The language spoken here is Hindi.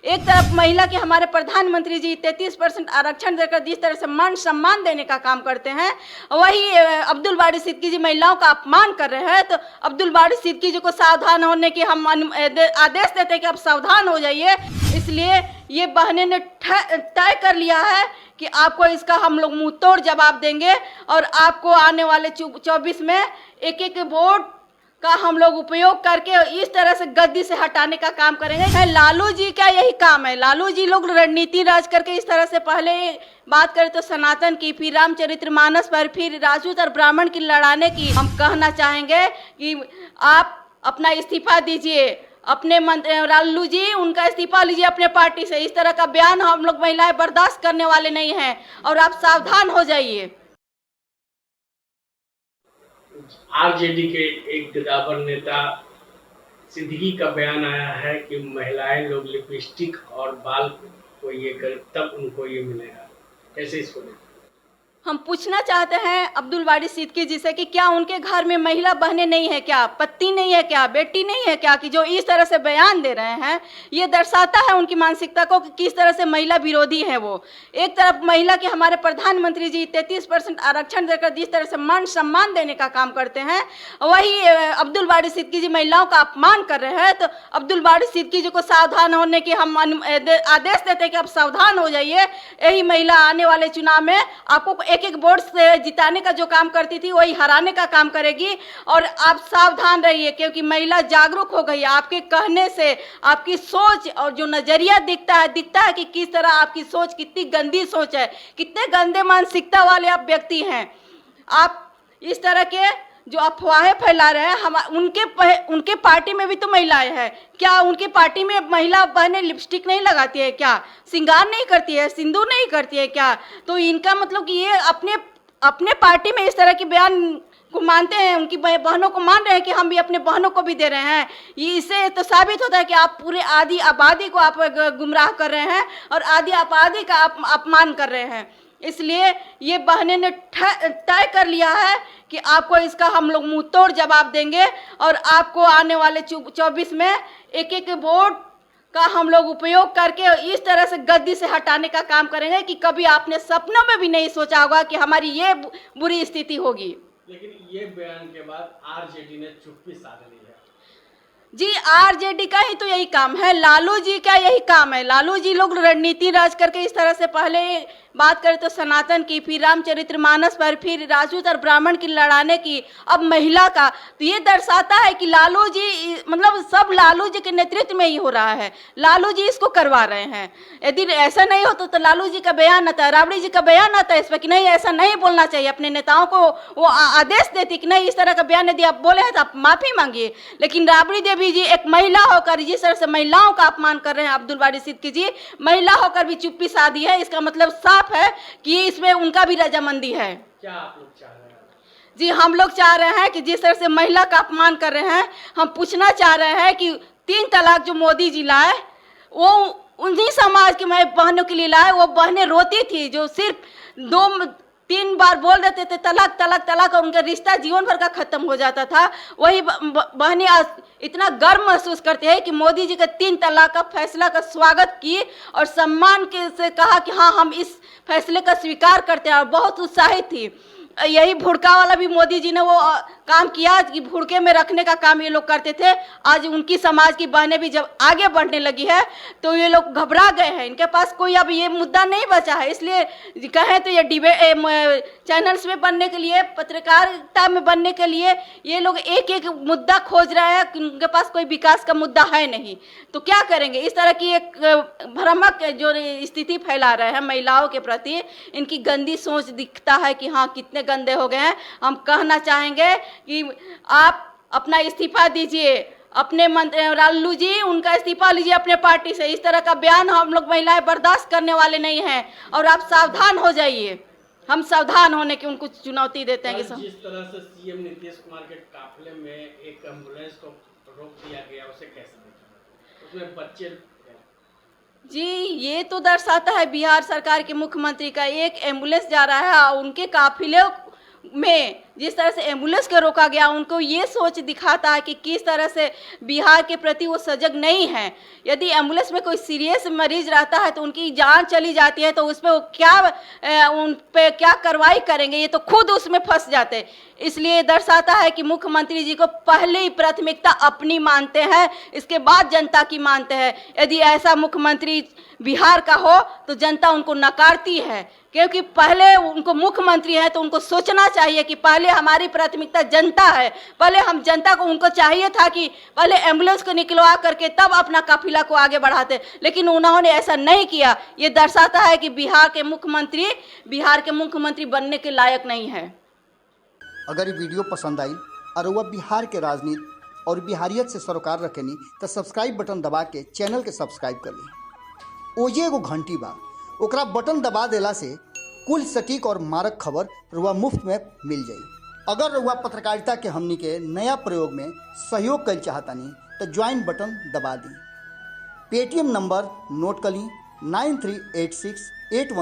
एक तरफ महिला के हमारे प्रधानमंत्री जी 33% आरक्षण देकर जिस तरह से मान सम्मान देने का काम करते हैं, वही अब्दुल बारी सिद्दीकी जी महिलाओं का अपमान कर रहे हैं। तो अब्दुल बारी सिद्दीकी जी को सावधान होने की हम आदेश देते हैं कि आप सावधान हो जाइए। इसलिए ये बहने ने तय कर लिया है कि आपको इसका हम लोग मुंह तोड़ जवाब देंगे और आपको आने वाले 24 में एक एक वोट का हम लोग उपयोग करके इस तरह से गद्दी से हटाने का काम करेंगे। लालू जी का यही काम है। लालू जी लोग रणनीति राज करके इस तरह से पहले बात करें तो सनातन की, फिर रामचरितमानस पर, फिर राजपूत और ब्राह्मण की लड़ाने की। हम कहना चाहेंगे कि आप अपना इस्तीफा दीजिए, अपने मंत्री लालू जी उनका इस्तीफा लीजिए अपने पार्टी से। इस तरह का बयान हम लोग महिलाएं बर्दाश्त करने वाले नहीं हैं और आप सावधान हो जाइए। आरजेडी के एक गद्दावर नेता सिद्दीकी का बयान आया है कि महिलाएं लोग लिपस्टिक और बाल को ये कर तब उनको ये मिलेगा, कैसे इसको देखते हैं? हम पूछना चाहते हैं अब्दुल बारी सिद्दीकी जी से कि क्या उनके घर में महिला बहनें नहीं है क्या, पत्नी नहीं है क्या, बेटी नहीं है क्या, कि जो इस तरह से बयान दे रहे हैं। ये दर्शाता है उनकी मानसिकता को कि किस तरह से महिला विरोधी है वो। एक तरफ महिला के हमारे प्रधानमंत्री जी 33% आरक्षण देकर जिस तरह से मान सम्मान देने का काम करते हैं, वही अब्दुल बारी सिद्दीकी जी महिलाओं का अपमान कर रहे हैं। तो अब्दुल बारी सिद्दीकी जी को सावधान होने की हम आदेश देते हैं कि आप सावधान हो जाइए। यही महिला आने वाले चुनाव में आपको एक एक वोट से जिताने का जो काम करती थी वही हराने का काम करेगी। और आप सावधान रहिए क्योंकि महिला जागरूक हो गई है। आपके कहने से आपकी सोच और जो नजरिया दिखता है कि किस तरह आपकी सोच कितनी गंदी सोच है, कितने गंदे मानसिकता वाले आप व्यक्ति हैं। आप इस तरह के जो अफवाहें फैला रहे हैं, हम उनके पार्टी में भी तो महिलाएं हैं। क्या उनकी पार्टी में महिला बहनें लिपस्टिक नहीं लगाती है क्या, श्रृंगार नहीं करती है, सिंदूर नहीं करती है क्या? तो इनका मतलब कि ये अपने पार्टी में इस तरह के बयान को मानते हैं, उनकी बहनों को मान रहे हैं कि हम भी अपने बहनों को भी दे रहे हैं। ये इससे तो साबित होता है कि आप पूरे आधी आबादी को आप गुमराह कर रहे हैं और आधी आबादी का आप अपमान कर रहे हैं। इसलिए ये बहने ने तय कर लिया है कि आपको इसका हम लोग मुंह तोड़ जवाब देंगे और आपको आने वाले 24 में एक एक वोट का हम लोग उपयोग करके इस तरह से गद्दी से हटाने का काम करेंगे कि कभी आपने सपनों में भी नहीं सोचा होगा कि हमारी ये बुरी स्थिति होगी। लेकिन ये बयान के बाद आरजेडी ने चुप्पी साध ली है। जी, आरजेडी का ही तो यही काम है, लालू जी का यही काम है। लालू जी लोग रणनीति राज करके इस तरह से पहले बात करें तो सनातन की, फिर रामचरितमानस पर, फिर राजपूत और ब्राह्मण की लड़ाने की, अब महिला का। तो ये दर्शाता है कि लालू जी मतलब सब लालू जी के नेतृत्व में ही हो रहा है। लालू जी इसको करवा रहे हैं। यदि ऐसा नहीं होता तो लालू जी का बयान आता है, राबड़ी जी का बयान आता है इस पर कि नहीं ऐसा नहीं बोलना चाहिए। अपने नेताओं को वो आदेश देती कि नहीं इस तरह का बयान यदि आप बोले हैं तो आप माफी मांगिए। लेकिन राबड़ी देवी जी एक महिला होकर जिस तरह से महिलाओं का अपमान कर रहे हैं अब्दुल बारी सिद्दीकी जी, महिला होकर भी चुप्पी साधी है। इसका मतलब साफ है कि इसमें उनका भी रजामंदी है। क्या आप लोग चाह रहे हैं? जी, हम लोग चाह रहे हैं कि जिस तरह से महिला का अपमान कर रहे हैं, हम पूछना चाह रहे हैं कि 3 तलाक जो मोदी जी लाए वो उन्हीं समाज की बहनों के लिए लाए। वो बहनें रोती थी जो सिर्फ 2-3 बार बोल देते थे तलाक तलाक तलाक और उनका रिश्ता जीवन भर का खत्म हो जाता था। वही बहनें आज इतना गर्व महसूस करते हैं कि मोदी जी के 3 तलाक का फैसला का स्वागत की और सम्मान के से कहा कि हाँ हम इस फैसले का स्वीकार करते हैं और बहुत उत्साहित थी। यही भुड़का वाला भी मोदी जी ने वो काम किया कि भुड़के में रखने का काम ये लोग करते थे। आज उनकी समाज की बहनें भी जब आगे बढ़ने लगी है तो ये लोग घबरा गए हैं। इनके पास कोई अब ये मुद्दा नहीं बचा है। इसलिए कहें तो ये डिबेट चैनल्स में बनने के लिए, पत्रकारिता में बनने के लिए ये लोग एक एक मुद्दा खोज रहे हैं। उनके पास कोई विकास का मुद्दा है नहीं तो क्या करेंगे? इस तरह की एक भ्रामक जो स्थिति फैला रहे हैं महिलाओं के प्रति, इनकी गंदी सोच दिखता है कि हाँ कितने गंदे हो गए हैं। हम कहना चाहेंगे कि आप अपना इस्तीफा दीजिए, अपने मंत्री लालू जी उनका इस्तीफा लीजिए अपने पार्टी से। इस तरह का बयान हम लोग महिलाएं बर्दाश्त करने वाले नहीं हैं और आप सावधान हो जाइए। हम सावधान होने की उनको चुनौती देते हैं कि जिस तरह से सीएम नीतीश कुमार के काफिले में एक एम्बुलेंस को रोक दिया गया, उसे कैसे देखा? उसमें बच्चे जी, ये तो दर्शाता है बिहार सरकार के मुख्यमंत्री का एक एम्बुलेंस जा रहा है और उनके काफिले में जिस तरह से एम्बुलेंस को रोका गया, उनको ये सोच दिखाता है कि किस तरह से बिहार के प्रति वो सजग नहीं है। यदि एम्बुलेंस में कोई सीरियस मरीज रहता है तो उनकी जान चली जाती है तो उस पर वो उन पे क्या कार्रवाई करेंगे, ये तो खुद उसमें फंस जाते। इसलिए दर्शाता है कि मुख्यमंत्री जी को पहले ही प्राथमिकता अपनी मानते हैं, इसके बाद जनता की मानते हैं। यदि ऐसा मुख्यमंत्री बिहार का हो तो जनता उनको नकारती है, क्योंकि पहले उनको मुख्यमंत्री है तो उनको सोचना चाहिए कि पहले हमारी प्राथमिकता जनता है। पहले हम जनता को, उनको चाहिए था कि पहले एम्बुलेंस को निकलवा करके तब अपना काफिला को आगे बढ़ाते, लेकिन उन्होंने ऐसा नहीं किया। ये दर्शाता है कि बिहार के मुख्यमंत्री बनने के लायक नहीं है। अगर ये वीडियो पसंद आई और वह बिहार के राजनीति और बिहारियत से सरोकार रखेनी तो सब्सक्राइब बटन दबा के चैनल के सब्सक्राइब कर ली। ओजे एगो घंटी बा, ओकरा बटन दबा देला से कुल सटीक और मारक खबर रुआ मुफ्त में मिल जाई। अगर रुआ पत्रकारिता के हमनी के नया प्रयोग में सहयोग कर चाहतानी तो ज्वाइन बटन दबा दी। पेटीएम नंबर नोट कर ली 938681